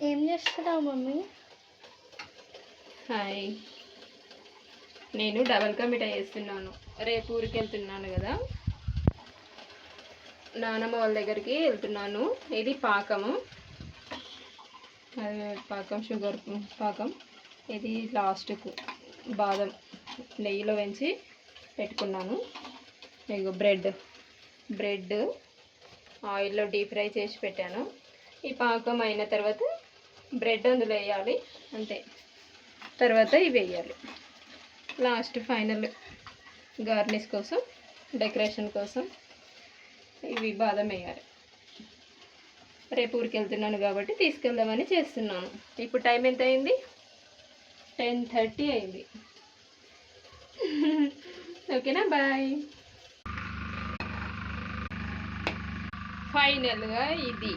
ఏం చేస్తున్నావు mummy? Hi, నేను డబల్ కా మిఠాయి చేస్తున్నాను. రేపు ఊరికి వెళ్తున్నాను కదా, నానమ్మ వాళ్ళ దగ్గరికి వెళ్తున్నాను. ఇది పాకము, అది పాకం షుగర్ పాకం. ఇది లాస్ట్కు బాదం నెయ్యిలో వేయించి పెట్టుకున్నాను. ఇగో బ్రెడ్ ఆయిల్లో డీప్ ఫ్రై చేసి పెట్టాను. ఈ పాకం అయిన తర్వాత బ్రెడ్ అందులో వేయాలి అంతే. తర్వాత ఇవి వేయాలి. లాస్ట్ ఫైనల్ గార్నిష్ కోసం, డెకరేషన్ కోసం ఇవి బాదం వేయాలి. రేపు ఊరికి వెళ్తున్నాను కాబట్టి తీసుకెళ్దామని చేస్తున్నాను. ఇప్పుడు టైం ఎంత అయింది? 10:30 అయింది. ఓకేనా, బాయ్. ఫైనల్గా ఇది